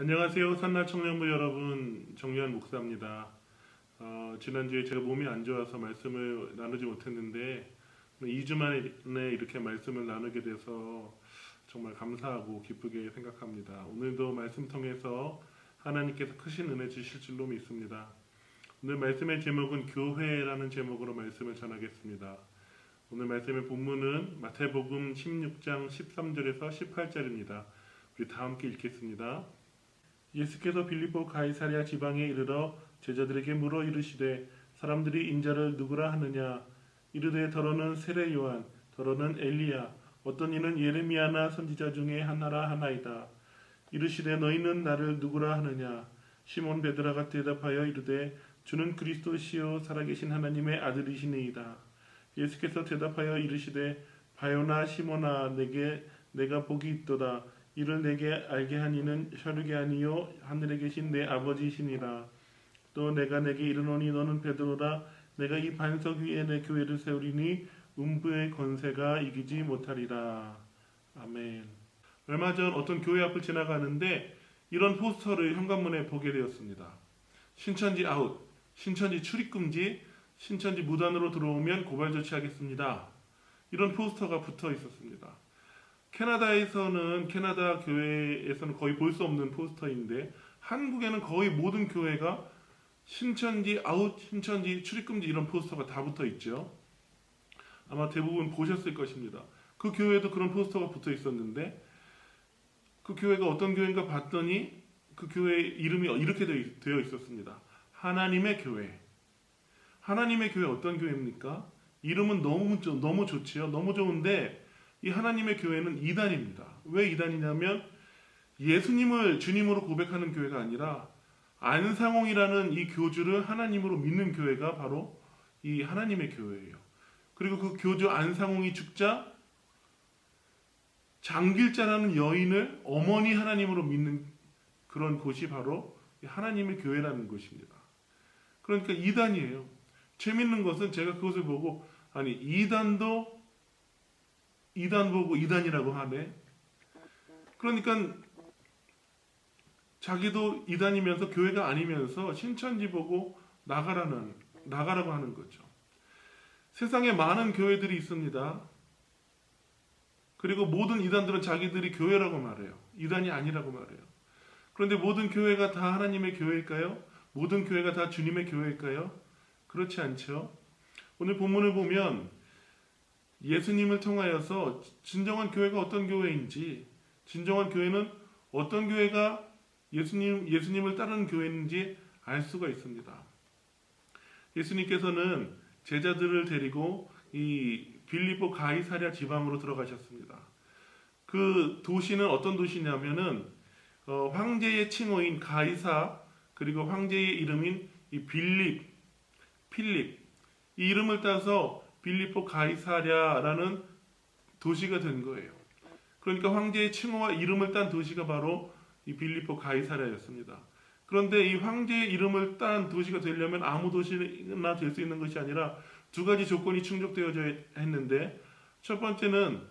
안녕하세요. 산나 청년부 여러분, 정유한 목사입니다. 지난주에 제가 몸이 안 좋아서 말씀을 나누지 못했는데 2주 만에 이렇게 말씀을 나누게 돼서 정말 감사하고 기쁘게 생각합니다. 오늘도 말씀 통해서 하나님께서 크신 은혜 주실 줄로 믿습니다. 오늘 말씀의 제목은 교회라는 제목으로 말씀을 전하겠습니다. 오늘 말씀의 본문은 마태복음 16장 13절에서 18절입니다. 우리 다 함께 읽겠습니다. 예수께서 빌립보 가이사랴 지방에 이르러 제자들에게 물어 이르시되 사람들이 인자를 누구라 하느냐 이르되 더러는 세례 요한 더러는 엘리야 어떤 이는 예레미야나 선지자 중에 하나라 하나이다. 이르시되 너희는 나를 누구라 하느냐 시몬 베드라가 대답하여 이르되 주는 그리스도시요 살아계신 하나님의 아들이시니이다. 예수께서 대답하여 이르시되 바요나 시몬아 내게 내가 복이 있도다. 이를 내게 알게 한 이는 혈육이 아니요 하늘에 계신 내 아버지시니라. 또 내가 내게 이르노니 너는 베드로라. 내가 이 반석 위에 내 교회를 세우리니 음부의 권세가 이기지 못하리라. 아멘. 얼마 전 어떤 교회 앞을 지나가는데 이런 포스터를 현관문에 보게 되었습니다. 신천지 아웃, 신천지 출입금지, 신천지 무단으로 들어오면 고발 조치하겠습니다. 이런 포스터가 붙어 있었습니다. 캐나다 교회에서는 거의 볼 수 없는 포스터인데 한국에는 거의 모든 교회가 신천지 아웃, 신천지 출입금지 이런 포스터가 다 붙어 있죠. 아마 대부분 보셨을 것입니다. 그 교회에도 그런 포스터가 붙어 있었는데 그 교회가 어떤 교회인가 봤더니 그 교회 이름이 이렇게 되어 있었습니다. 하나님의 교회. 하나님의 교회 어떤 교회입니까? 이름은 너무 좋지요. 너무 좋은데 이 하나님의 교회는 이단입니다. 왜 이단이냐면 예수님을 주님으로 고백하는 교회가 아니라 안상홍이라는 이 교주를 하나님으로 믿는 교회가 바로 이 하나님의 교회예요. 그리고 그 교주 안상홍이 죽자 장길자라는 여인을 어머니 하나님으로 믿는 그런 곳이 바로 하나님의 교회라는 곳입니다. 그러니까 이단이에요. 재밌는 것은 제가 그것을 보고 아니 이단도 이단 보고 이단이라고 하네. 그러니까 자기도 이단이면서 교회가 아니면서 신천지 보고 나가라고 하는 거죠. 세상에 많은 교회들이 있습니다. 그리고 모든 이단들은 자기들이 교회라고 말해요. 이단이 아니라고 말해요. 그런데 모든 교회가 다 하나님의 교회일까요? 모든 교회가 다 주님의 교회일까요? 그렇지 않죠. 오늘 본문을 보면 예수님을 통하여서 진정한 교회가 어떤 교회인지, 진정한 교회는 어떤 교회가 예수님을 따르는 교회인지 알 수가 있습니다. 예수님께서는 제자들을 데리고 이 빌립보 가이사랴 지방으로 들어가셨습니다. 그 도시는 어떤 도시냐면은 황제의 칭호인 가이사 그리고 황제의 이름인 이 필립 이 이름을 따서 빌립보 가이사랴라는 도시가 된 거예요. 그러니까 황제의 칭호와 이름을 딴 도시가 바로 이 빌립보 가이사랴였습니다. 그런데 이 황제의 이름을 딴 도시가 되려면 아무 도시나 될 수 있는 것이 아니라 두 가지 조건이 충족되어져야 했는데 첫 번째는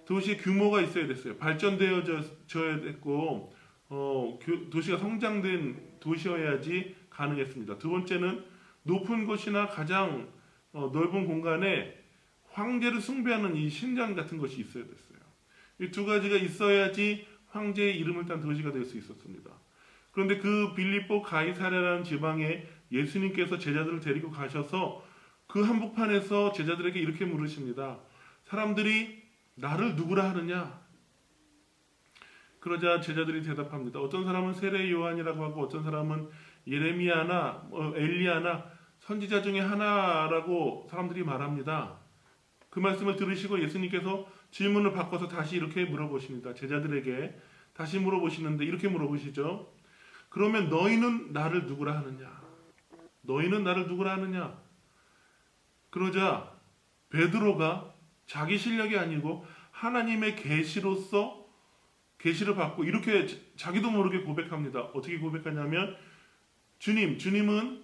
도시의 규모가 있어야 됐어요. 발전되어져야 됐고 도시가 성장된 도시여야지 가능했습니다. 두 번째는 높은 곳이나 가장 넓은 공간에 황제를 숭배하는 이 신전 같은 것이 있어야 됐어요. 이 두 가지가 있어야지 황제의 이름을 딴 도시가 될 수 있었습니다. 그런데 그 빌립보 가이사랴라는 지방에 예수님께서 제자들을 데리고 가셔서 그 한복판에서 제자들에게 이렇게 물으십니다. 사람들이 나를 누구라 하느냐? 그러자 제자들이 대답합니다. 어떤 사람은 세례 요한이라고 하고 어떤 사람은 예레미야나 엘리야나 선지자 중에 하나라고 사람들이 말합니다. 그 말씀을 들으시고 예수님께서 질문을 바꿔서 다시 이렇게 물어보십니다. 제자들에게 다시 물어보시는데 이렇게 물어보시죠. 그러면 너희는 나를 누구라 하느냐? 너희는 나를 누구라 하느냐? 그러자 베드로가 자기 실력이 아니고 하나님의 계시로서 계시를 받고 이렇게 자기도 모르게 고백합니다. 어떻게 고백하냐면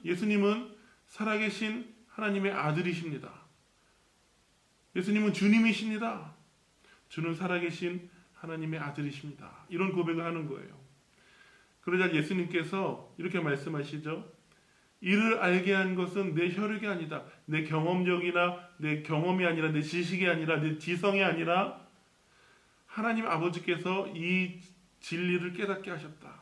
예수님은 살아계신 하나님의 아들이십니다. 예수님은 주님이십니다. 주는 살아계신 하나님의 아들이십니다. 이런 고백을 하는 거예요. 그러자 예수님께서 이렇게 말씀하시죠. 이를 알게 한 것은 내 혈육이 아니다. 내 경험력이나 내 경험이 아니라 내 지식이 아니라 내 지성이 아니라 하나님 아버지께서 이 진리를 깨닫게 하셨다.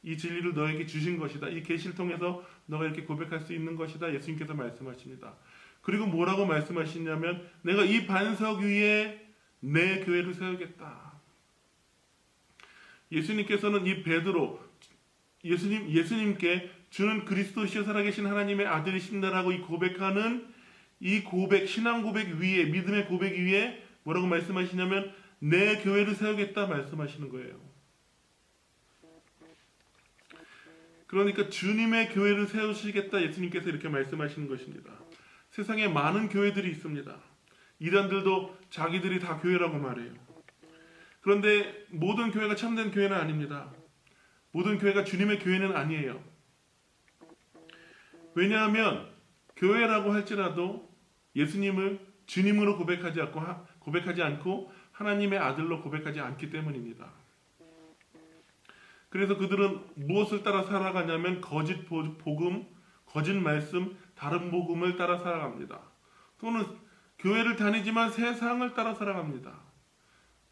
이 진리를 너에게 주신 것이다. 이 계시를 통해서 너가 이렇게 고백할 수 있는 것이다. 예수님께서 말씀하십니다. 그리고 뭐라고 말씀하시냐면 내가 이 반석 위에 내 교회를 세우겠다. 예수님께서는 이 베드로 예수님께 주는 그리스도시여 살아계신 하나님의 아들이신다라고 이 고백하는 이 고백, 신앙 고백 위에, 믿음의 고백 위에 뭐라고 말씀하시냐면 내 교회를 세우겠다 말씀하시는 거예요. 그러니까 주님의 교회를 세우시겠다 예수님께서 이렇게 말씀하시는 것입니다. 세상에 많은 교회들이 있습니다. 이단들도 자기들이 다 교회라고 말해요. 그런데 모든 교회가 참된 교회는 아닙니다. 모든 교회가 주님의 교회는 아니에요. 왜냐하면 교회라고 할지라도 예수님을 주님으로 고백하지 않고 하나님의 아들로 고백하지 않기 때문입니다. 그래서 그들은 무엇을 따라 살아가냐면 거짓 복음, 거짓 말씀, 다른 복음을 따라 살아갑니다. 또는 교회를 다니지만 세상을 따라 살아갑니다.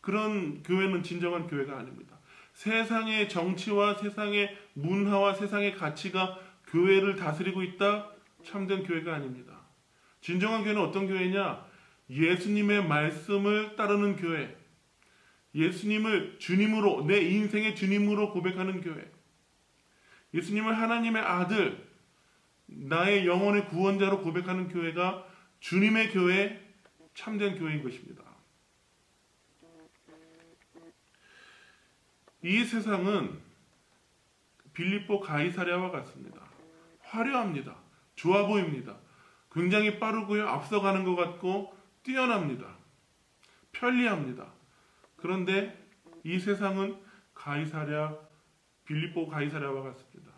그런 교회는 진정한 교회가 아닙니다. 세상의 정치와 세상의 문화와 세상의 가치가 교회를 다스리고 있다? 참된 교회가 아닙니다. 진정한 교회는 어떤 교회냐? 예수님의 말씀을 따르는 교회. 예수님을 주님으로, 내 인생의 주님으로 고백하는 교회. 예수님을 하나님의 아들, 나의 영혼의 구원자로 고백하는 교회가 주님의 교회, 참된 교회인 것입니다. 이 세상은 빌립보 가이사랴와 같습니다. 화려합니다. 좋아 보입니다. 굉장히 빠르고요. 앞서가는 것 같고 뛰어납니다. 편리합니다. 그런데 이 세상은 빌립보 가이사랴와 같습니다.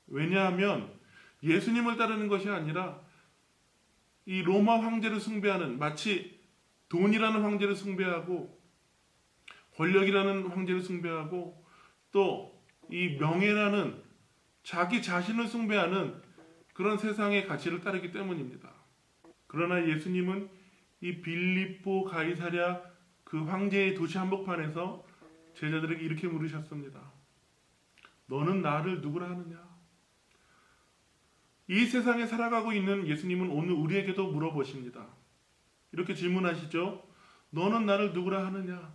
왜냐하면 예수님을 따르는 것이 아니라 이 로마 황제를 숭배하는, 마치 돈이라는 황제를 숭배하고 권력이라는 황제를 숭배하고 또 이 명예라는 자기 자신을 숭배하는 그런 세상의 가치를 따르기 때문입니다. 그러나 예수님은 이 빌립보 가이사랴 그 황제의 도시 한복판에서 제자들에게 이렇게 물으셨습니다. 너는 나를 누구라 하느냐? 이 세상에 살아가고 있는 예수님은 오늘 우리에게도 물어보십니다. 이렇게 질문하시죠. 너는 나를 누구라 하느냐?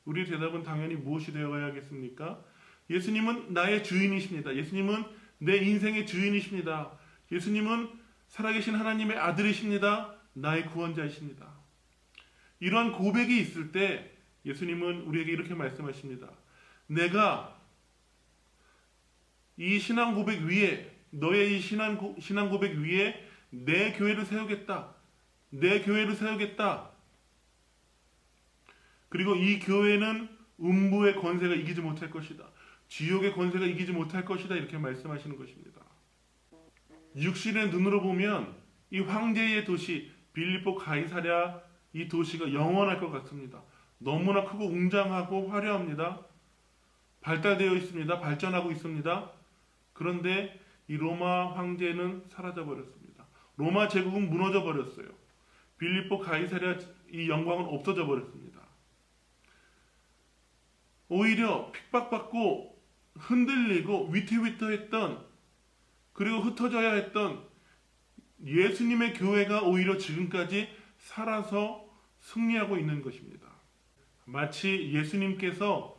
우리의 대답은 당연히 무엇이 되어야겠습니까? 예수님은 나의 주인이십니다. 예수님은 내 인생의 주인이십니다. 예수님은 살아계신 하나님의 아들이십니다. 나의 구원자이십니다. 이러한 고백이 있을 때 예수님은 우리에게 이렇게 말씀하십니다. 내가 이 신앙 고백 위에, 너의 이 신앙 고백 위에 내 교회를 세우겠다. 내 교회를 세우겠다. 그리고 이 교회는 음부의 권세가 이기지 못할 것이다. 지옥의 권세가 이기지 못할 것이다. 이렇게 말씀하시는 것입니다. 육신의 눈으로 보면 이 황제의 도시 빌립보 가이사랴 이 도시가 영원할 것 같습니다. 너무나 크고 웅장하고 화려합니다. 발달되어 있습니다. 발전하고 있습니다. 그런데 이 로마 황제는 사라져 버렸습니다. 로마 제국은 무너져 버렸어요. 빌립보 가이사랴 이 영광은 없어져 버렸습니다. 오히려 핍박받고 흔들리고 위태위태했던, 그리고 흩어져야 했던 예수님의 교회가 오히려 지금까지 살아서 승리하고 있는 것입니다. 마치 예수님께서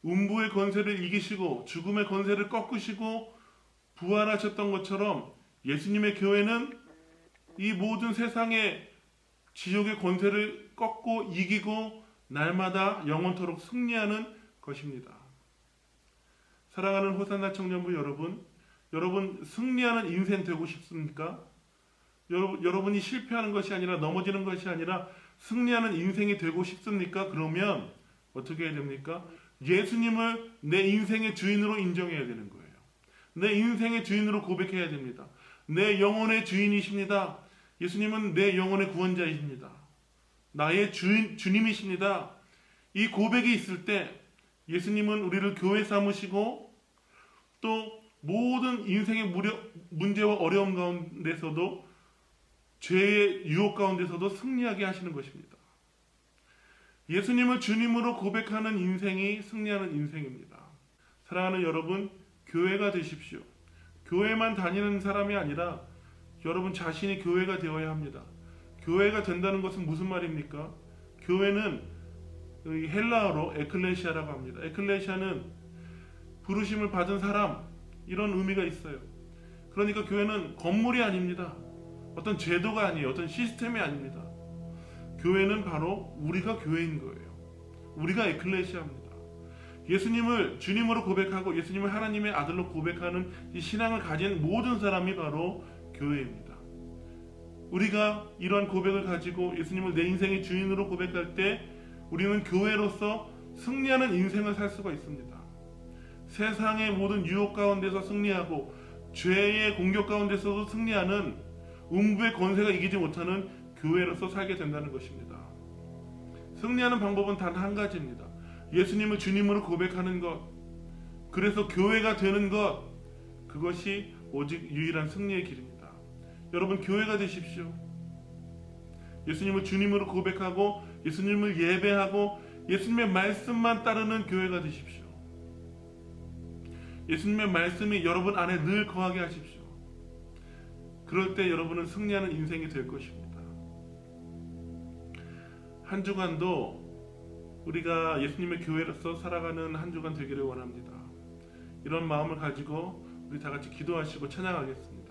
음부의 권세를 이기시고 죽음의 권세를 꺾으시고 부활하셨던 것처럼 예수님의 교회는 이 모든 세상의 지옥의 권세를 꺾고 이기고 날마다 영원토록 승리하는 것입니다. 사랑하는 호산나 청년부 여러분 승리하는 인생 되고 싶습니까? 여러분이 실패하는 것이 아니라 넘어지는 것이 아니라 승리하는 인생이 되고 싶습니까? 그러면 어떻게 해야 됩니까? 예수님을 내 인생의 주인으로 인정해야 되는 거예요. 내 인생의 주인으로 고백해야 됩니다. 내 영혼의 주인이십니다. 예수님은 내 영혼의 구원자이십니다. 나의 주님이십니다. 이 고백이 있을 때 예수님은 우리를 교회 삼으시고 또 모든 인생의 문제와 어려움 가운데서도 죄의 유혹 가운데서도 승리하게 하시는 것입니다. 예수님을 주님으로 고백하는 인생이 승리하는 인생입니다. 사랑하는 여러분, 교회가 되십시오. 교회만 다니는 사람이 아니라 여러분 자신이 교회가 되어야 합니다. 교회가 된다는 것은 무슨 말입니까? 교회는 헬라어로 에클레시아라고 합니다. 에클레시아는 부르심을 받은 사람, 이런 의미가 있어요. 그러니까 교회는 건물이 아닙니다. 어떤 제도가 아니에요. 어떤 시스템이 아닙니다. 교회는 바로 우리가 교회인 거예요. 우리가 에클레시아입니다. 예수님을 주님으로 고백하고 예수님을 하나님의 아들로 고백하는 이 신앙을 가진 모든 사람이 바로 교회입니다. 우리가 이러한 고백을 가지고 예수님을 내 인생의 주인으로 고백할 때 우리는 교회로서 승리하는 인생을 살 수가 있습니다. 세상의 모든 유혹 가운데서 승리하고 죄의 공격 가운데서도 승리하는 음부의 권세가 이기지 못하는 교회로서 살게 된다는 것입니다. 승리하는 방법은 단 한 가지입니다. 예수님을 주님으로 고백하는 것, 그래서 교회가 되는 것, 그것이 오직 유일한 승리의 길입니다. 여러분, 교회가 되십시오. 예수님을 주님으로 고백하고 예수님을 예배하고 예수님의 말씀만 따르는 교회가 되십시오. 예수님의 말씀이 여러분 안에 늘 거하게 하십시오. 그럴 때 여러분은 승리하는 인생이 될 것입니다. 한 주간도 우리가 예수님의 교회로서 살아가는 한 주간 되기를 원합니다. 이런 마음을 가지고 우리 다 같이 기도하시고 찬양하겠습니다.